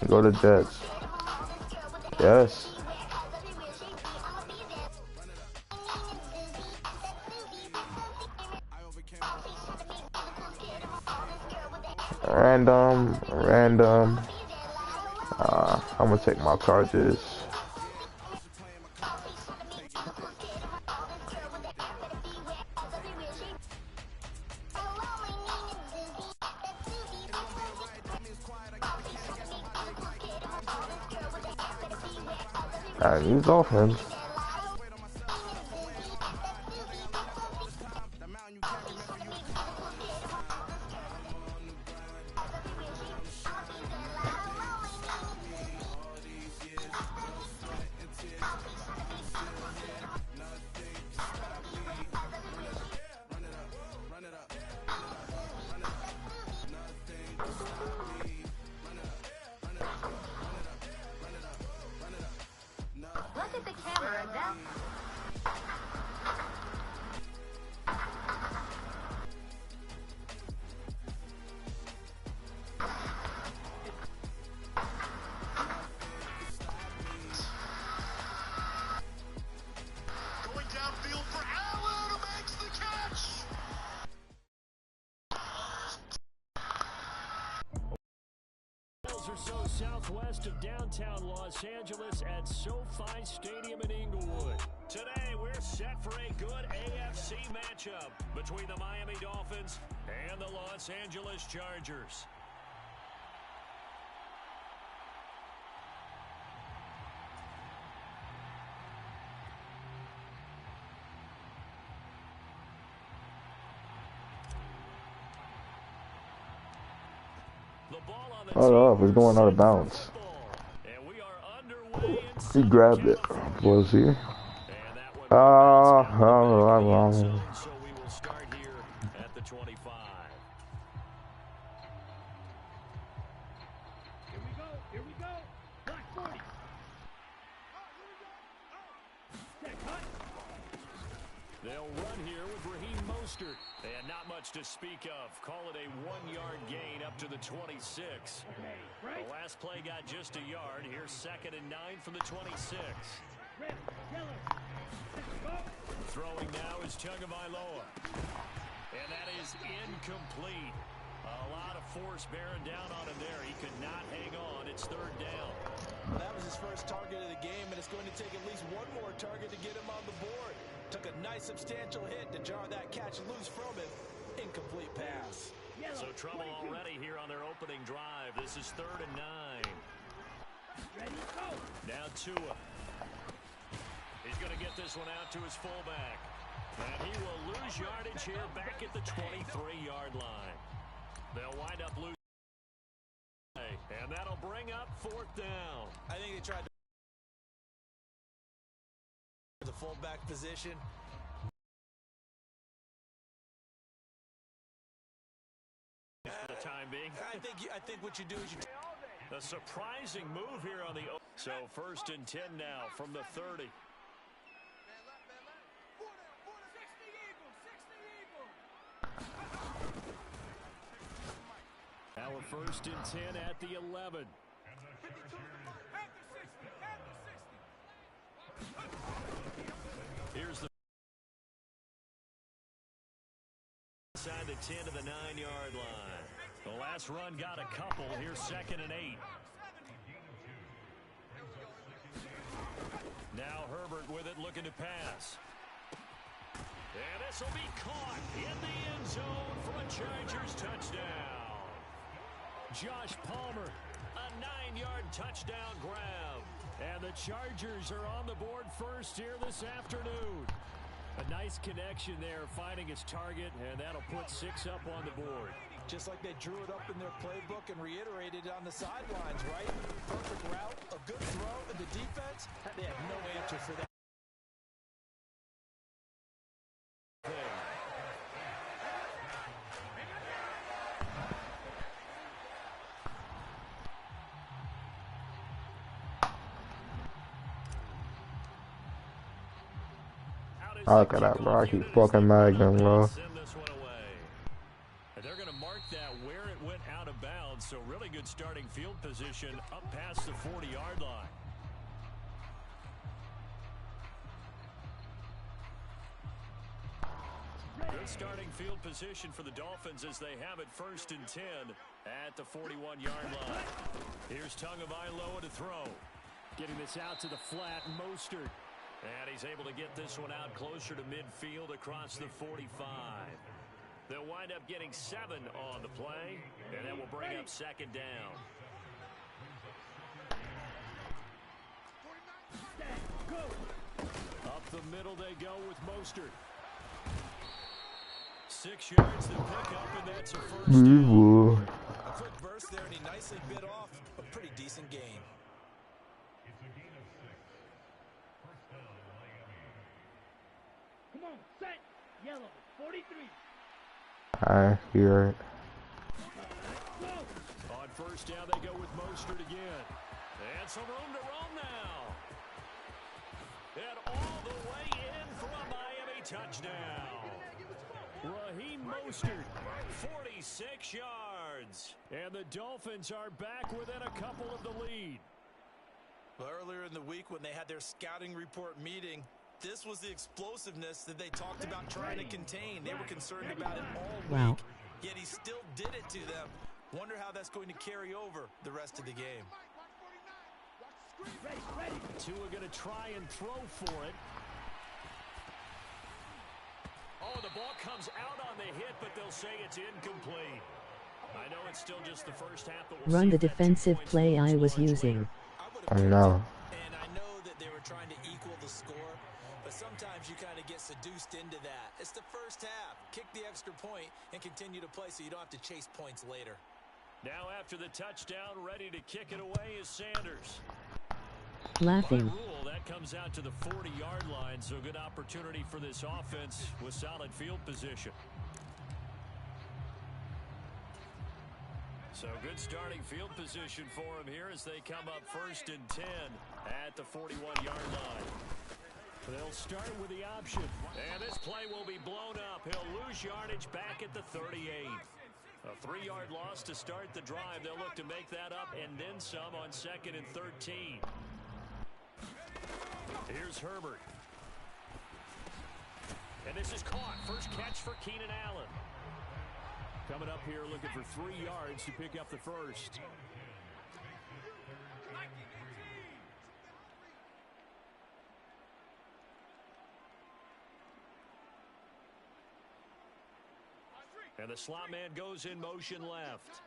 Go to Jets. Yes. Random. I'm gonna take my charges. Use offense. Or so southwest of downtown Los Angeles at SoFi Stadium in Inglewood. Today, we're set for a good AFC matchup between the Miami Dolphins and the Los Angeles Chargers. Hold up, it's going out of bounds. He grabbed it. Was he? I don't know. So we will start here at the 25. Here we go. Black 40. They'll run here with Raheem Mostert. And not much to speak of. Call it a 1-yard gain up to the 26. The last play got just a yard. Here's 2nd and 9 from the 26. Throwing now is Tagovailoa. And that is incomplete. A lot of force bearing down on him there. He could not hang on. It's 3rd down. That was his first target of the game, and it's going to take at least one more target to get him on the board. Took a nice substantial hit to jar that catch loose from him. Incomplete pass. So trouble already here on their opening drive. This is 3rd and 9. Now Tua. He's going to get this one out to his fullback. And he will lose yardage here back at the 23-yard line. They'll wind up losing. And that'll bring up 4th down. I think they tried to the fullback position. For the time being. I think what you do is a surprising move here on the. So 1st and 10 now from the 30. Now we're 1st and 10 at the 11. Here's the inside the 10 to the 9-yard line. The last run got a couple. Here's 2nd and 8. Now Herbert with it, looking to pass. And this will be caught in the end zone for a Chargers touchdown. Josh Palmer, a 9-yard touchdown grab. And the Chargers are on the board first here this afternoon. A nice connection there, finding his target, and that'll put 6 up on the board. Just like they drew it up in their playbook and reiterated on the sidelines, right? Perfect route, a good throw, and the defense, they had no answer for that. I look at that, bro. I keep fucking Magnum, bro. They're going to mark that where it went out of bounds, so really good starting field position up past the 40-yard line. Good starting field position for the Dolphins as they have it 1st and 10 at the 41-yard line. Here's Tagovailoa to throw. Getting this out to the flat, Mostert. And he's able to get this one out closer to midfield across the 45. They'll wind up getting 7 on the play, and that will bring up 2nd down. Up the middle they go with Mostert. 6 yards to pick up, and that's a 1st down. A quick burst there, and he nicely bit off a pretty decent gain. Come on, set, yellow, 43. You're right. On 1st down, they go with Mostert again. And some room to roam now. And all the way in for a Miami touchdown. Raheem Mostert, 46 yards. And the Dolphins are back within a couple of the lead. Well, earlier in the week when they had their scouting report meeting, this was the explosiveness that they talked about trying to contain. They were concerned about it all week, yet he still did it to them. Wonder how that's going to carry over the rest of the game. Tua going to try and throw for it. Oh, the ball comes out on the hit, but they'll say it's incomplete. I know it's still just the first half, but we'll Run the defensive play I was using. I know. And I know that they were trying to equal the score, but sometimes you kind of get seduced into that. It's the first half. Kick the extra point and continue to play so you don't have to chase points later. Now after the touchdown, ready to kick it away is Sanders. Laughing. By rule, that comes out to the 40-yard line, so good opportunity for this offense with solid field position. So good starting field position for him here as they come up 1st and 10 at the 41-yard line. They'll start with the option, and this play will be blown up. He'll lose yardage back at the 38. A 3-yard loss to start the drive. They'll look to make that up and then some on 2nd and 13. Here's Herbert. And this is caught. First catch for Keenan Allen. Coming up here looking for 3 yards to pick up the first. And the slot man goes in motion left.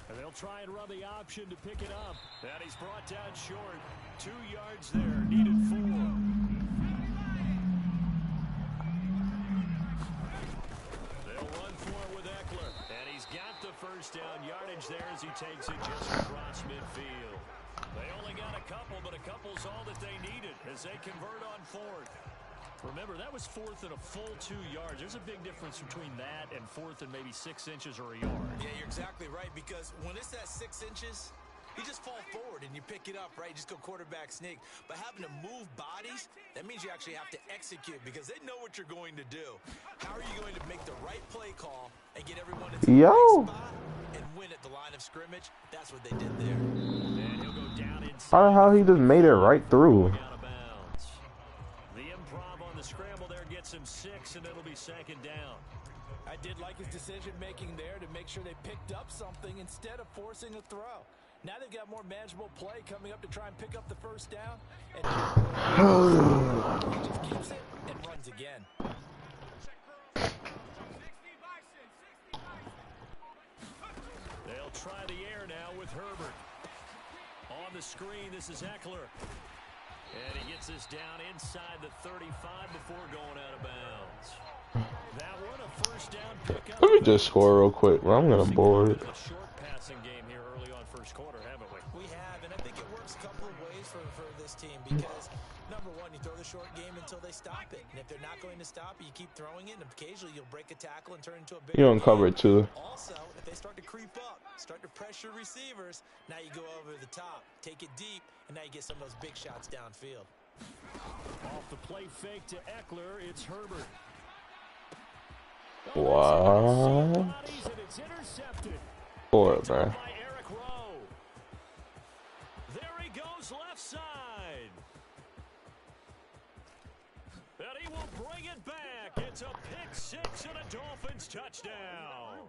And they'll try and run the option to pick it up. And he's brought down short. 2 yards there, needed 4. They'll run for it with Eckler. And he's got the first down yardage there as he takes it just across midfield. They only got a couple, but a couple's all that they needed as they convert on 4th. Remember, that was 4th and a full 2 yards. There's a big difference between that and 4th and maybe 6 inches or a yard. Yeah, you're exactly right, because when it's that 6 inches, you just fall forward and you pick it up, right? You just go quarterback sneak. But having to move bodies, that means you actually have to execute because they know what you're going to do. How are you going to make the right play call and get everyone into the right spot and win at the line of scrimmage? That's what they did there. And he'll go down inside. How the hell he just made it right through? Scramble there gets him 6, and it'll be 2nd down. I did like his decision-making there to make sure they picked up something instead of forcing a throw. Now they've got more manageable play coming up to try and pick up the first down. And he just keeps it and runs again. They'll try the air now with Herbert. On the screen, this is Eckler. And he gets this down inside the 35 before going out of bounds. That one a first down pickup. Let me just score real quick, bro. I'm gonna board. A short passing game here early on first quarter, haven't we? We have, and I think it works a couple of ways for this team because, number one, you throw the short game until they stop it. And if they're not going to stop it, you keep throwing it, and occasionally you'll break a tackle and turn into a big You don't cover it, too. Also, if they start to creep up, start to pressure receivers, now you go over the top, take it deep, and now you get some of those big shots downfield. Off the play fake to Eckler, it's Herbert. Oh, What? It's intercepted. Boy, man. By Eric Rowe. There he goes left side. And he will bring it back. It's a pick six and a Dolphins touchdown.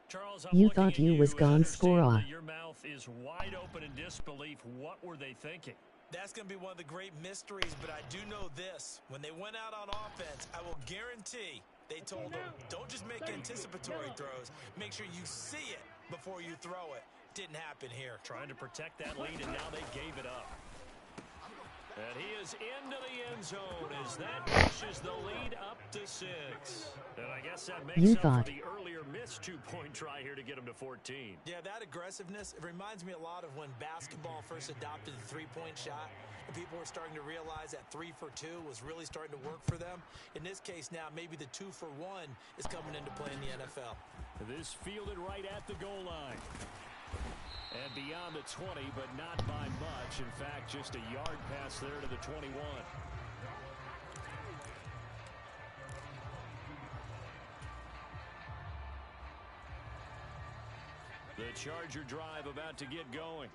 Charles, You thought you was gone score. your mouth is wide open in disbelief. What were they thinking? That's going to be one of the great mysteries, but I do know this. When they went out on offense, I will guarantee they told them, don't just make anticipatory throws. Make sure you see it before you throw it. Didn't happen here. Trying to protect that lead, and now they gave it up. And he is into the end zone as that pushes the lead up to 6. And I guess that makes up for the earlier missed two-point try here to get him to 14. Yeah, that aggressiveness, it reminds me a lot of when basketball first adopted the three-point shot. And people were starting to realize that 3 for 2 was really starting to work for them. In this case now, maybe the 2 for 1 is coming into play in the NFL. This fielded right at the goal line. And beyond the 20, but not by much. In fact, just a yard pass there to the 21. The Charger drive about to get going.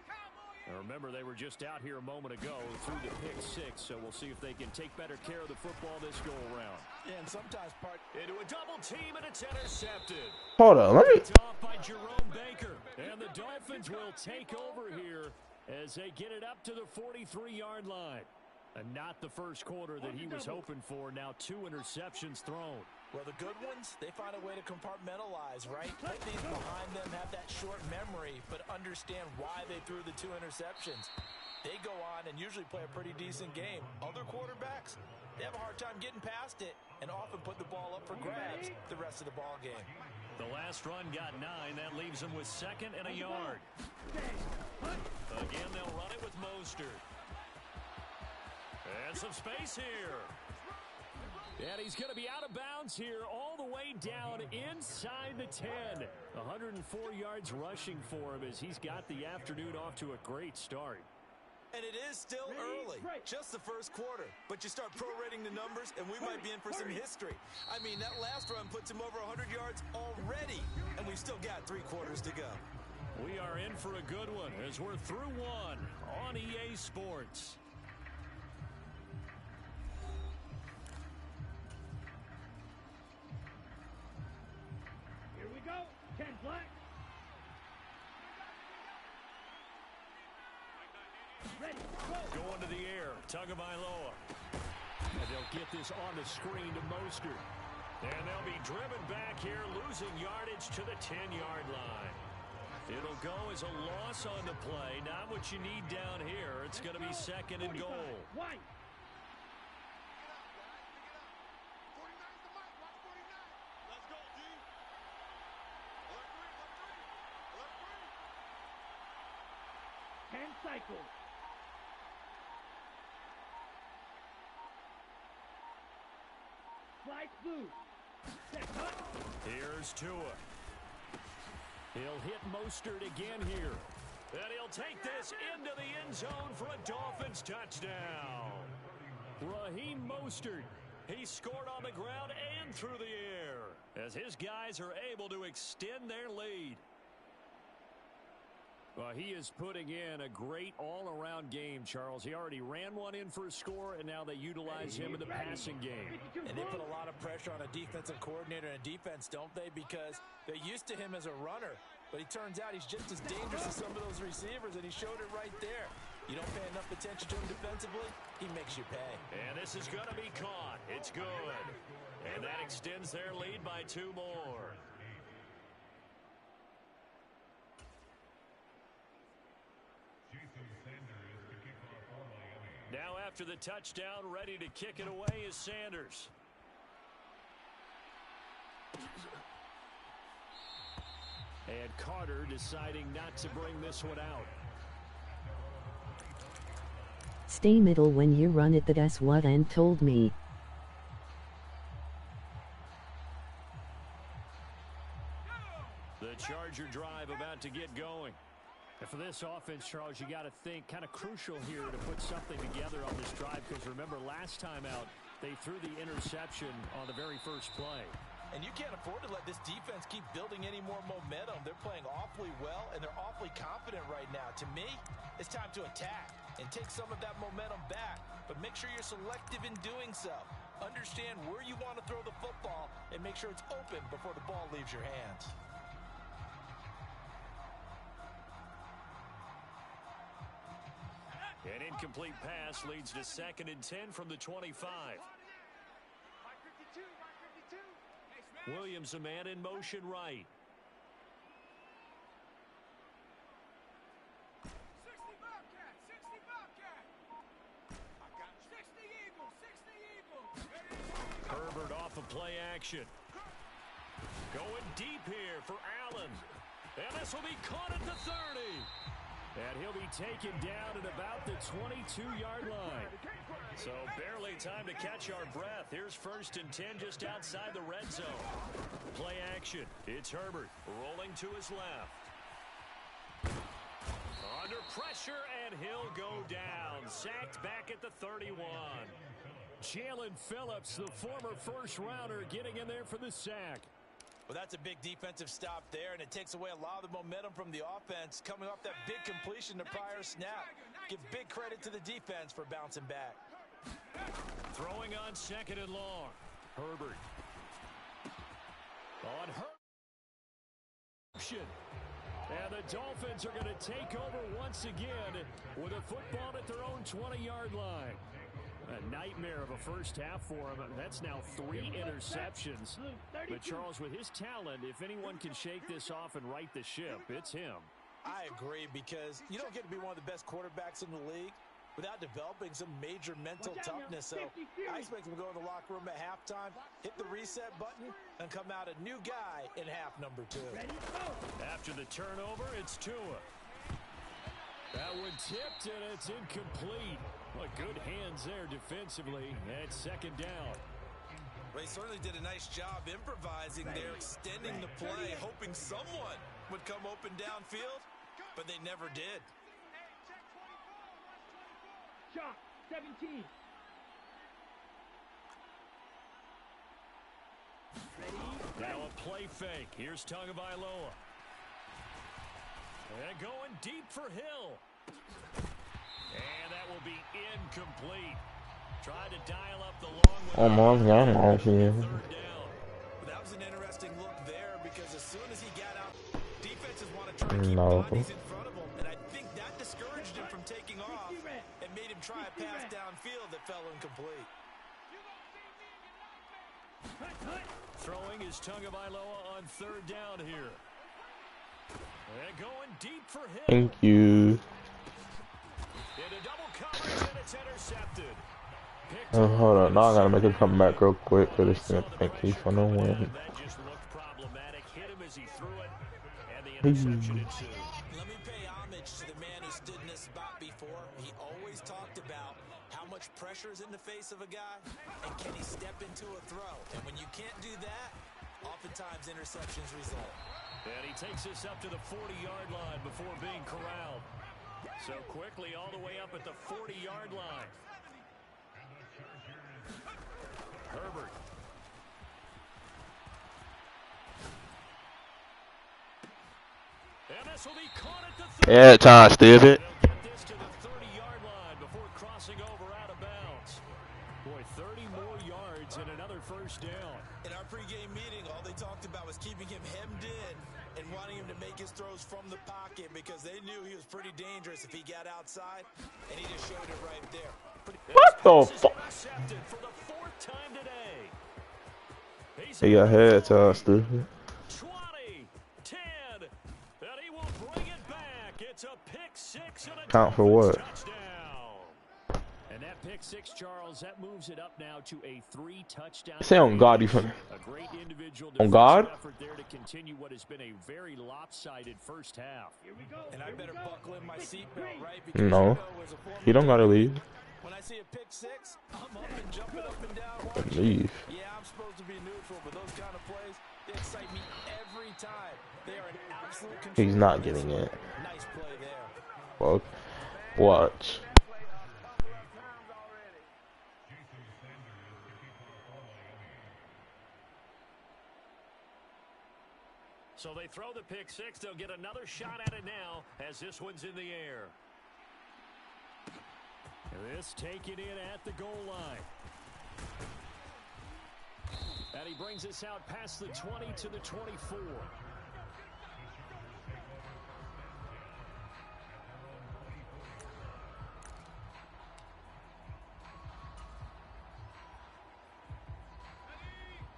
Now remember, they were just out here a moment ago through the pick 6, so we'll see if they can take better care of the football this go-around. Yeah, and sometimes into a double team, and it's intercepted. Hold on, let me. It's off by Jerome Baker, and the Dolphins will take over here as they get it up to the 43-yard line. And not the first quarter that he was hoping for. Now 2 interceptions thrown. Well, the good ones, they find a way to compartmentalize, right? Put these behind them, have that short memory, but understand why they threw the 2 interceptions. They go on and usually play a pretty decent game. Other quarterbacks, they have a hard time getting past it and often put the ball up for grabs the rest of the ball game. The last run got 9. That leaves them with 2nd and a yard. Again, they'll run it with Mostert. And some space here. And he's going to be out of bounds here all the way down inside the 10. 104 yards rushing for him as he's got the afternoon off to a great start. And it is still early, just the first quarter. But you start prorating the numbers, and we might be in for some history. I mean, that last run puts him over 100 yards already, and we've still got 3 quarters to go. We are in for a good one as we're through 1 on EA Sports. Here we go. 10 black. Ready, go. Going to the air, Tagovailoa. And they'll get this on the screen to Mostert. And they'll be driven back here, losing yardage to the 10-yard line. It'll go as a loss on the play. Not what you need down here. It's going to be 2nd and goal. White. Cycle. Slice blue. Set cut. Here's Tua. He'll hit Mostert again here. And he'll take this into the end zone for a Dolphins touchdown. Raheem Mostert. He scored on the ground and through the air as his guys are able to extend their lead. Well, he is putting in a great all-around game, Charles. He already ran one in for a score, and now they utilize him in the passing game. And they put a lot of pressure on a defensive coordinator and a defense, don't they? Because they're used to him as a runner. But he turns out he's just as dangerous as some of those receivers, and he showed it right there. You don't pay enough attention to him defensively, he makes you pay. And this is going to be caught. It's good. And that extends their lead by 2 more. Now after the touchdown, ready to kick it away is Sanders. And Carter deciding not to bring this one out. Stay middle when you run it. That's what Ant told me. The Charger drive about to get going. And for this offense, Charles, you got to think kind of crucial here to put something together on this drive because remember last time out, They threw the interception on the very first play. And you can't afford to let this defense keep building any more momentum. They're playing awfully well, and they're awfully confident right now. To me, it's time to attack and take some of that momentum back. But make sure you're selective in doing so. Understand where you want to throw the football and make sure it's open before the ball leaves your hands. An incomplete pass leads to 2nd and 10 from the 25. Williams, a man in motion right. 60 Bobcat, 60 Bobcat. 60 Eagle, 60 Eagle. Herbert off of play action. Going deep here for Allen. And this will be caught at the 30. And he'll be taken down at about the 22-yard line. So barely time to catch our breath. Here's 1st and 10 just outside the red zone. Play action. It's Herbert rolling to his left. Under pressure, and he'll go down. Sacked back at the 31. Jalen Phillips, the former first-rounder, getting in there for the sack. Well, that's a big defensive stop there, and it takes away a lot of the momentum from the offense coming off that big completion to prior snap. Give big credit to the defense for bouncing back. Throwing on 2nd and long. Herbert. On Herbert. And the Dolphins are going to take over once again with a football at their own 20-yard line. A nightmare of a first half for him. That's now 3 interceptions. But Charles, with his talent, if anyone can shake this off and right the ship, it's him. I agree, because you don't get to be one of the best quarterbacks in the league without developing some major mental toughness. So I expect him to go in the locker room at halftime, hit the reset button, and come out a new guy in half number 2. After the turnover, it's Tua. That one tipped, and it's incomplete. Well, good hands there defensively at 2nd down. They certainly did a nice job improvising there, extending the play, hoping someone would come open downfield, but they never did. Shot, 17. Now a play fake. Here's Tagovailoa. And going deep for Hill. And that will be incomplete. Tried to dial up the long one. Oh, Mom's got him off here. 3rd down. That was an interesting look there, because as soon as he got out, defenses want to try to keep No. bodies in front of him. And I think that discouraged him from taking off and made him try a pass downfield that fell incomplete. Throwing is Tagovailoa on 3rd down here. And going deep for Hill. Thank you. Into double coverage, and it's intercepted. Oh, hold on. Now I gotta make him come back real quick for this thing. Thank you for no win. That just looked problematic. Hit him as he threw it, and the interception ensued. Let me pay homage to the man who stood in this spot before. He always talked about how much pressure is in the face of a guy, and can he step into a throw. And when you can't do that, oftentimes interceptions result. And he takes us up to the 40-yard line before being corralled. So quickly all the way up at the 40-yard line. Herbert. And this will be caught at the 30. Yeah, time, Steve. They'll get this to the 30-yard line before crossing over out of bounds. Boy, 30 more yards and another first down. In our pregame meeting, all they talked about was keeping him hemmed in and wanting him to make his throws from the pocket, because they knew he was pretty dangerous if he got outside, and he just showed it right there. What the fuck? Intercepted for the 4th time today. He got head to stupid. 20, 10, and he will bring it back. It's a pick 6 and a Count for what? touchdown. And that pick 6, Charles, that moves it up now to a 3-touchdown. Say on God, you from A great individual on God? effort there to continue what has been a very lopsided first half. And I better buckle in my seatbelt, right? Because No, as a former you don't gotta leave. when I see a pick 6, I'm up and jumping up and down watching. Leave. Yeah, I'm supposed to be neutral, but those kind of plays, they excite me every time. They are an absolute control. He's not getting it. Nice play there. Fuck. Watch. So they throw the pick six. They'll get another shot at it now as this one's in the air. This taken in at the goal line. And he brings us out past the 20 to the 24.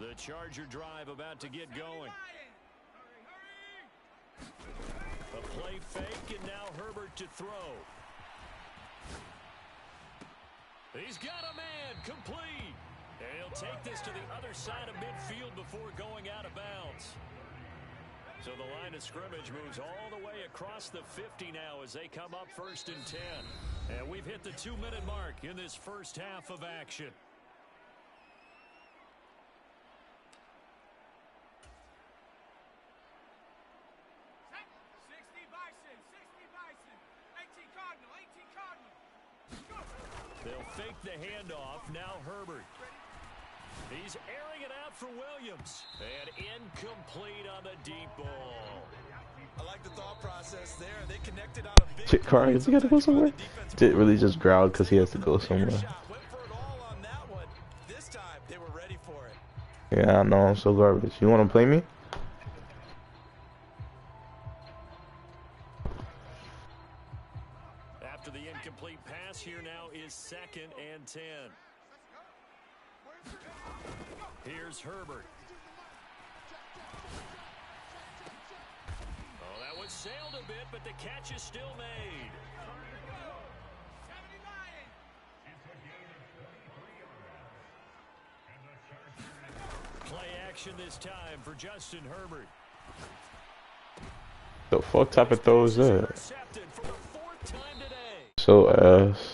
The Charger drive about to get going. A play fake, and now Herbert to throw. He's got a man, complete. And he'll take this to the other side of midfield before going out of bounds. So the line of scrimmage moves all the way across the 50 now as they come up 1st and 10. And we've hit the 2-minute mark in this first half of action. They'll fake the handoff. Now Herbert. He's airing it out for Williams. And incomplete on the deep ball. I like the thought process there. They connected on a big Shit, Carl, is he gotta go somewhere? Did really just growled because he has to go somewhere. went for it all on that one. This time they were ready for it. Yeah, I know, I'm so garbage. You wanna play me? After the incomplete pass, here now is 2nd and 10. Here's Herbert. Oh, that one sailed a bit, but the catch is still made. Play action this time for Justin Herbert. The fuck type of throw is that? Intercepted for the 4th time today. So ass.